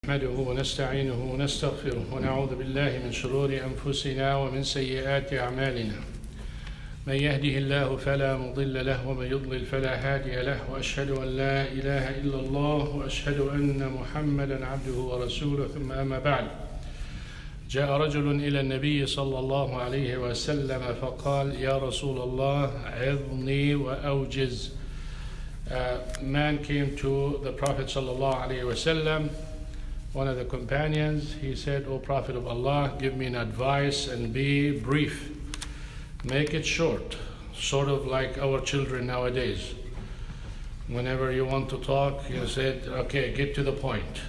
نحمده ونستعينه ونستغفره ونعوذ بالله من شرور أنفسنا ومن سيئات أعمالنا من يهده الله فلا مضل له ومن يضلل فلا هادي له وأشهد أن لا إله إلا الله وأشهد أن محمدا عبده ورسوله ثم أما بعد جاء رجل إلى النبي صلى الله عليه وسلم فقال يا رسول الله عظني وأوجز. A man came to the Prophet sallallahu alaihi wasallam, one of the companions. He said, O Prophet of Allah, give me an advice and be brief. Make it short, sort of like our children nowadays. Whenever you want to talk, you said, okay, get to the point.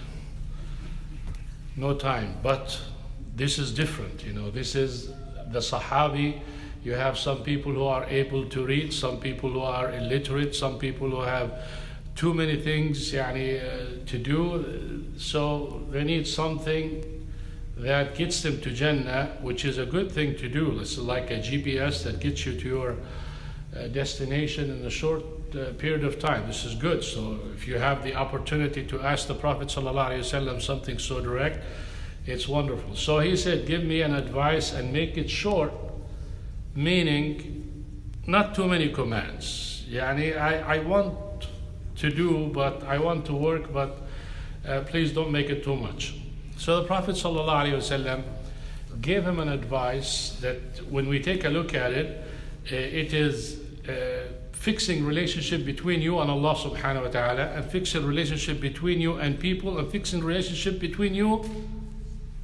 No time. But this is different, this is the Sahabi. You have some people who are able to read, some people who are illiterate, some people who have too many things to do. So they need something that gets them to Jannah, which is a good thing to do. It's like a GPS that gets you to your destination in a short period of time. This is good. So if you have the opportunity to ask the Prophet ﷺ something so direct, it's wonderful. So he said, give me an advice and make it short, meaning not too many commands. I want to do, but I want to work, but please don't make it too much. So the Prophet ﷺ gave him an advice that when we take a look at it, it is fixing relationship between you and Allah Subhanah wa Ta'ala, and fixing relationship between you and people, and fixing relationship between you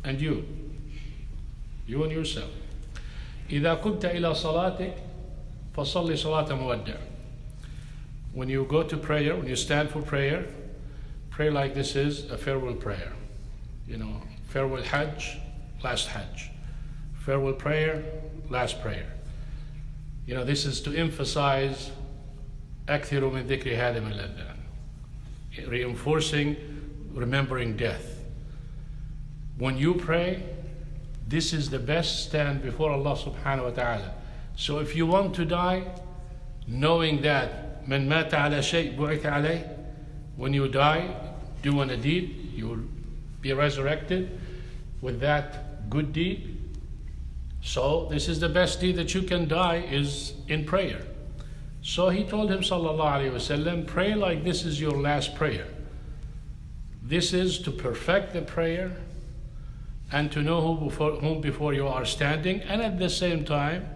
and you and yourself. إذا قمت إلى صلاتك فصلي صلاة مودع. When you go to prayer, when you stand for prayer, pray like this is a farewell prayer. Farewell Hajj, last Hajj. Farewell prayer, last prayer. This is to emphasize أكثر من ذكر هادم الأذان, reinforcing remembering death. When you pray, this is the best stand before Allah Subhanah wa Ta'ala. So if you want to die, knowing that من مات على شيء بعث عليه, when you die doing a deed, you will be resurrected with that good deed. So this is the best deed that you can die is in prayer. So he told him sallallahu alaihi wasallam, pray like this is your last prayer. This is to perfect the prayer and to know whom before you are standing, and at the same time,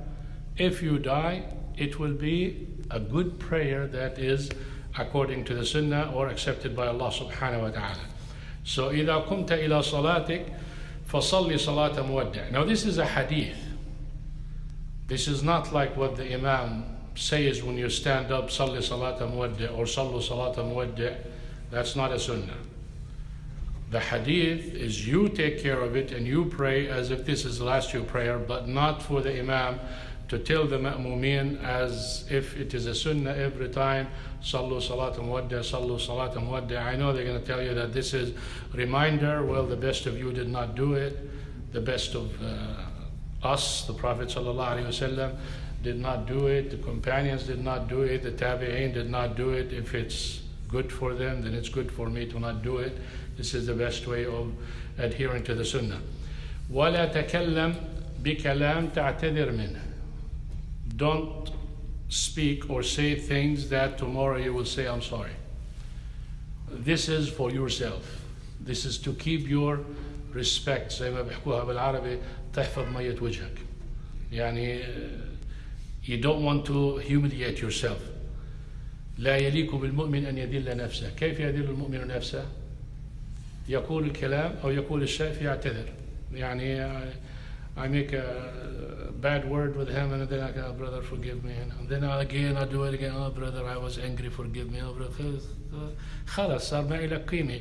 if you die, it will be a good prayer that is according to the Sunnah or accepted by Allah Subhanah wa Ta'ala. So إذا قمت إلى صلاتك فصلي صلاة مودع. Now this is a hadith. This is not like what the Imam says when you stand up, صلي صلاة مودع or صلوا صلاة مودع. That's not a Sunnah. The hadith is you take care of it and you pray as if this is the last your prayer, but not for the Imam to tell the ma'mumin as if it is a sunnah every time, sallu salat muwadda, sallu salat muwadda. I know they're going to tell you that this is reminder. Well, the best of you did not do it. The best of us, the Prophet sallallahu alaihi wasallam, did not do it. The companions did not do it. The tabi'een did not do it. If it's good for them, then it's good for me to not do it. This is the best way of adhering to the sunnah. وَلَا تَكَلَّمْ بِكَلَامٍ تَعْتَذِرْ مِنْهُ. Don't speak or say things that tomorrow you will say, I'm sorry. This is for yourself. This is to keep your respect. زي ما بيحكوها بالعربي تحفظ مية وجهك. You don't want to humiliate yourself. لا يليق بالمؤمن أن يذل نفسه. كيف يذل المؤمن نفسه؟ يقول الكلام أو يقول الشيء فيعتذر. I make a bad word with him and then I go, oh, brother, forgive me. And then again I do it again. Oh, brother, I was angry, forgive me. Oh, brother, خلاص صار معي لك قيمة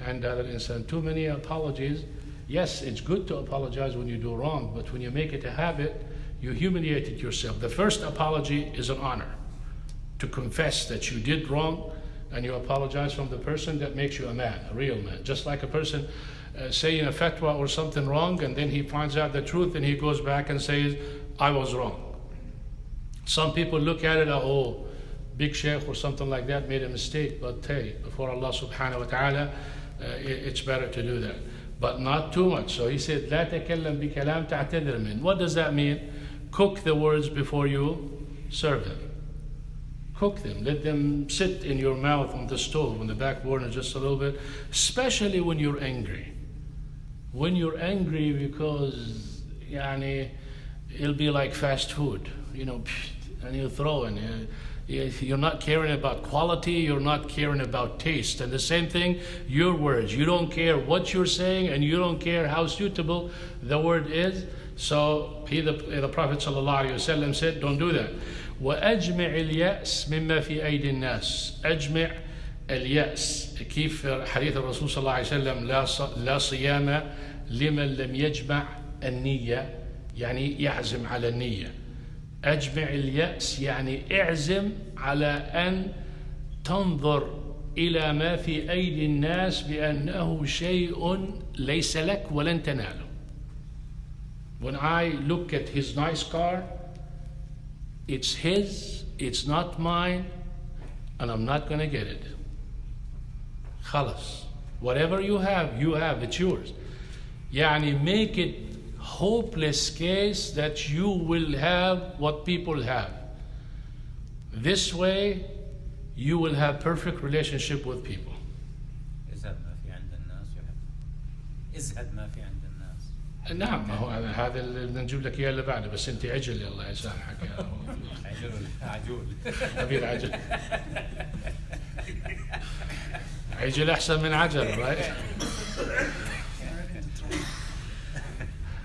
عند هذا الإنسان. Too many apologies. Yes, it's good to apologize when you do wrong, but when you make it a habit, you humiliated yourself. The first apology is an honor. To confess that you did wrong and you apologize from the person, that makes you a man, a real man. Just like a person saying a fatwa or something wrong and then he finds out the truth and he goes back and says, I was wrong. Some people look at it, big sheikh or something like that made a mistake, but hey, before Allah Subhanah wa Ta'ala, it's better to do that. But not too much. So he said, لا تكلم بكلام تعتذر منه. What does that mean? Cook the words before you serve them. Cook them. Let them sit in your mouth on the stove, on the back burner just a little bit, especially when you're angry. When you're angry, because it'll be like fast food, and you throw in. You're not caring about quality, you're not caring about taste. And the same thing, your words. You don't care what you're saying, and you don't care how suitable the word is. So the Prophet ﷺ said, don't do that. وَأَجْمِعِ الْيَأْسِ مِمَّا فِي أَيْدِ النَّاسِ. أجمع اليأس. كيف حديث الرسول صلى الله عليه وسلم لا صيام لمن لم يجمع النية، يعني يعزم على النية. أجمع اليأس يعني اعزم على أن تنظر إلى ما في أيدي الناس بأنه شيء ليس لك ولن تناله. When I look at his nice car, it's his, it's not mine, and I'm not going to get it. خلاص. Whatever you have, it's yours. يعني make it hopeless case that you will have what people have. This way, you will have perfect relationship with people. ازهد ما في عند الناس يحب. ازهد ما في عند الناس. نعم، ما هو هذا اللي بدنا نجيب لك اياه اللي بعده، بس انت عجل الله يسامحك يا عجول. حبيب عجل. عجل احسن من عجل, right?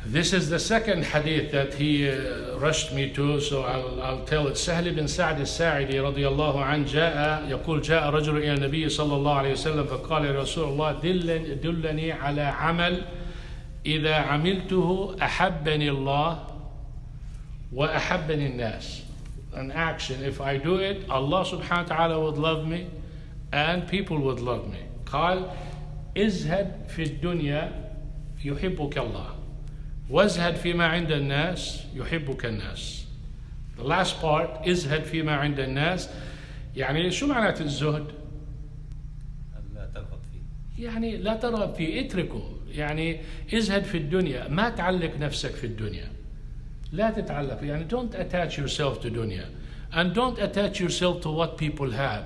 This is the second hadith that he rushed me to, so I'll tell it. سهل بن سعد الساعدي رضي الله عنه يقول جاء رجل إلى النبي صلى الله عليه وسلم فقال يا رسول الله دلني على عمل إذا عملته أحبني الله وأحبني الناس. An action, if I do it, Allah Subhanah Ta'ala would love me and people would love me. قال ازهد في الدنيا يحبك الله وازهد فيما عند الناس يحبك الناس. The last part, ازهد فيما عند الناس, يعني شو معنات الزهد؟ لا ترغب فيه. يعني لا ترغب فيه، اتركه. يعني ازهد في الدنيا، ما تعلق نفسك في الدنيا. لا تتعلق، يعني don't attach yourself to dunya. And don't attach yourself to what people have.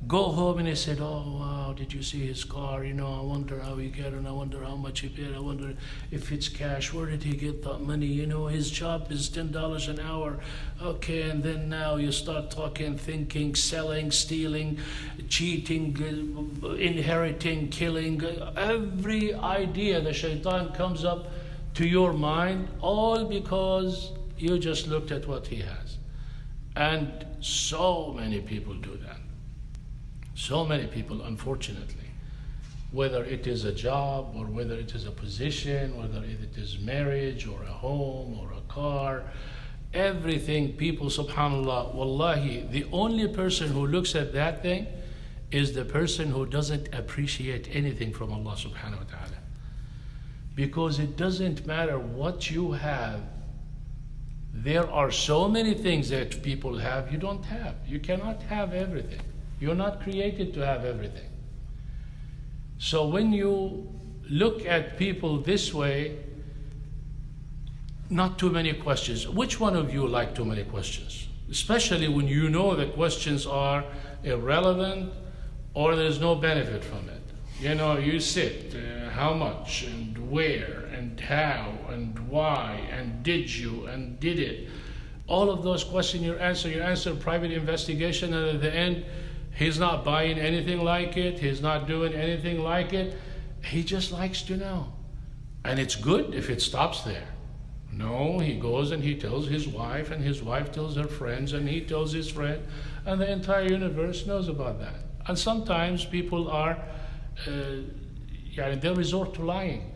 Go home and they said, oh wow, did you see his car? I wonder how he got it, and I wonder how much he paid. I wonder if it's cash. Where did he get that money? His job is $10 an hour. Okay, and then now you start talking, thinking, selling, stealing, cheating, inheriting, killing. Every idea the shaitan comes up to your mind, all because you just looked at what he has. And so many people do that. So many people, unfortunately, whether it is a job or whether it is a position, whether it is marriage or a home or a car, everything, people, subhanallah, wallahi, the only person who looks at that thing is the person who doesn't appreciate anything from Allah Subhanah wa Ta'ala. Because it doesn't matter what you have, there are so many things that people have you don't have. You cannot have everything. You're not created to have everything. So when you look at people this way, not too many questions. Which one of you like too many questions? Especially when you know the questions are irrelevant or there's no benefit from it. You sit, how much and where and how and why and did you and did it. All of those questions you answer private investigation, and at the end, he's not buying anything like it. He's not doing anything like it. He just likes to know. And it's good if it stops there. No, he goes and he tells his wife, and his wife tells her friends, and he tells his friend, and the entire universe knows about that. And sometimes people are, they'll resort to lying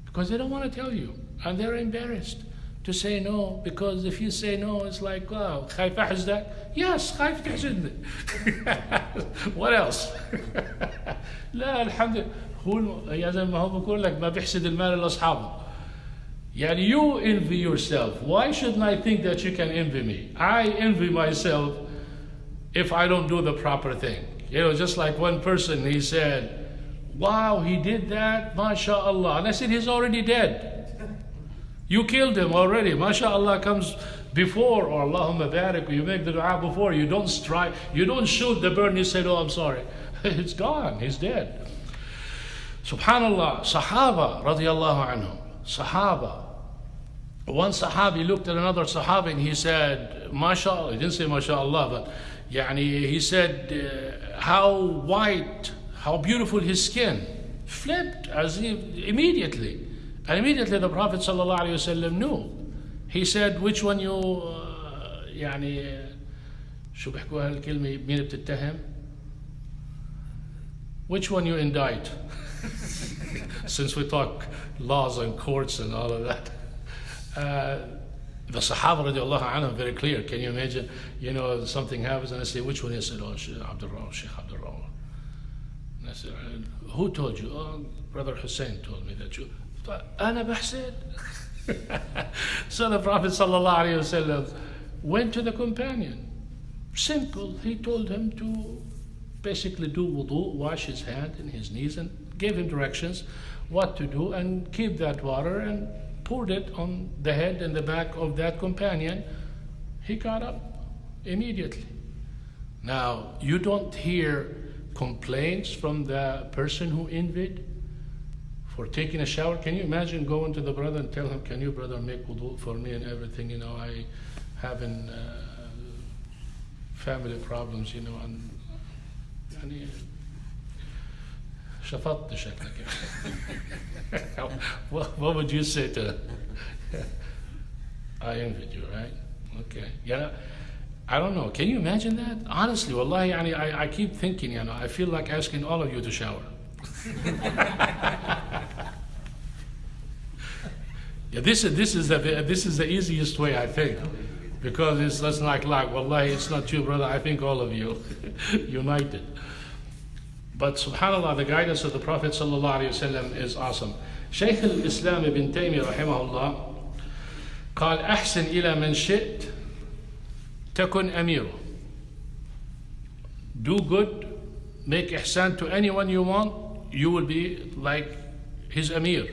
because they don't want to tell you. And they're embarrassed to say no, because if you say no, it's like, wow, خايف أحزنك? Yes, خايف تحزنني. What else? لا الحمد لله. هو يا زلمة ما هو بقول لك ما بيحسد المال لأصحابه. يعني you envy yourself. Why shouldn't I think that you can envy me? I envy myself if I don't do the proper thing. Just like one person, he said, wow, he did that, mashallah. And I said, he's already dead. You killed him already. Mashallah comes before, or Allahumma barik, you make the dua before. You don't strike, you don't shoot the bird and you say, oh, I'm sorry. It's gone, he's dead. Subhanallah, Sahaba radiallahu anhum, Sahaba. One Sahabi looked at another Sahabi and he said, mashallah, he didn't say mashallah, but he said, how white, how beautiful his skin. Flipped as immediately. And immediately the Prophet ﷺ knew. He said, which one you, شو بيحكوا هالكلمة مين بتتهم? Which one you indict? Since we talk laws and courts and all of that. The Sahaba radiallahu anhum, very clear. Can you imagine, something happens and I say, which one? He said, oh, Sheikh Abdul Rahman. And I said, who told you? Oh, Brother Hussein told me that you. أنا بحسد. So the Prophet ﷺ went to the companion. Simple. He told him to basically do wudu, wash his hand and his knees, and gave him directions what to do, and keep that water and poured it on the head and the back of that companion. He got up immediately. Now, you don't hear complaints from the person who envied for taking a shower. Can you imagine going to the brother and tell him, can you, brother, make wudu for me and everything? I having family problems, and شفطت شكلك. What would you say to I envied you, right? Okay. I don't know. Can you imagine that? Honestly, wallahi, I keep thinking, I feel like asking all of you to shower. This is the easiest way, I think, because it's less like wallahi, it's not you, brother. I think all of you united. But subhanallah, the guidance of the Prophet ﷺ is awesome. Shaykh al-Islam ibn Taymiyyah rahimahullah قال أحسن إلى من شئت تكن أميره. Do good, make ihsan to anyone you want, you will be like his amir.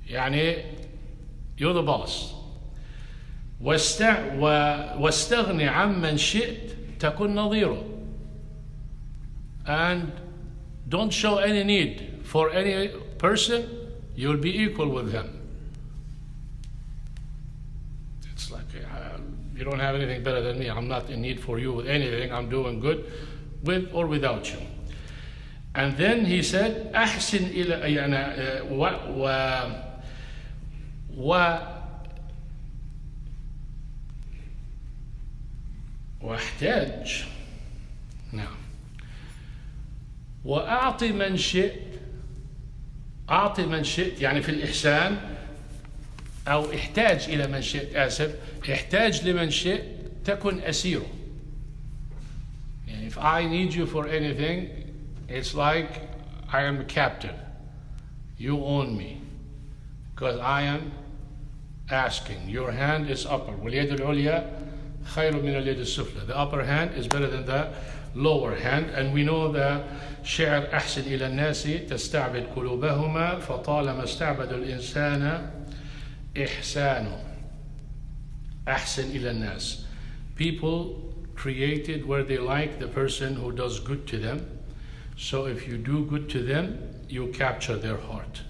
You're the boss. واستغني عمن شئت تكن نظيره. And don't show any need for any person, you'll be equal with him. It's like, you don't have anything better than me. I'm not in need for you with anything. I'm doing good with or without you. And then he said, أحسن إلى واحتاج نعم وأعطي من شئت. أعطي من شئت في الإحسان، أو احتاج إلى من شئت، احتاج لمن شئت تكن أسيره. If I need you for anything, it's like I am a captive. You own me because I am asking. Your hand is upper. واليد العليا خير من اليد السفلى. The upper hand is better than the lower hand, and we know that شعر أحسن إلى الناس تستعبد قلوبهما فطالما استعبد الإنسان إحسانه. أحسن إلى الناس. People created where they like the person who does good to them. So if you do good to them, you capture their heart.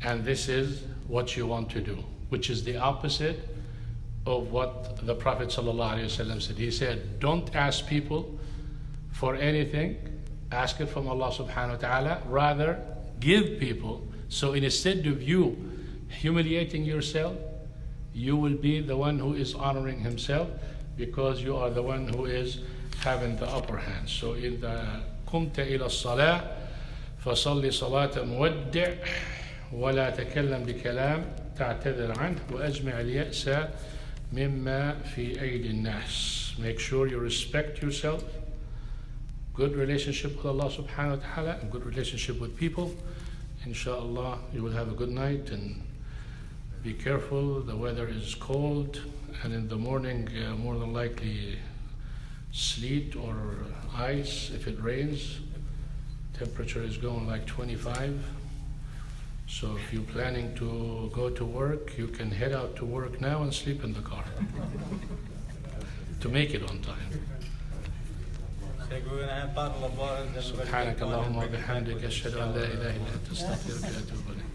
And this is what you want to do, which is the opposite of what the Prophet ﷺ said. He said, don't ask people for anything, ask it from Allah Subhanah wa Ta'ala, rather give people. So instead of you humiliating yourself, you will be the one who is honoring himself, because you are the one who is having the upper hand. So إذا قمت إلى الصلاة فصلي صلاة مودع ولا تكلم بكلام تعتذر عنه وأجمع اليأس مما في أيدي الناس. Make sure you respect yourself. Good relationship with Allah Subhanahu wa Ta'ala, and good relationship with people. Inshallah, you will have a good night, and be careful. The weather is cold, and in the morning, more than likely sleet or ice if it rains. Temperature is going like 25. So if you're planning to go to work, you can head out to work now and sleep in the car to make it on time. سبحانك اللهم وبحمدك أشهد أن لا إله إلا أنت أستغفرك وأتوب إليك.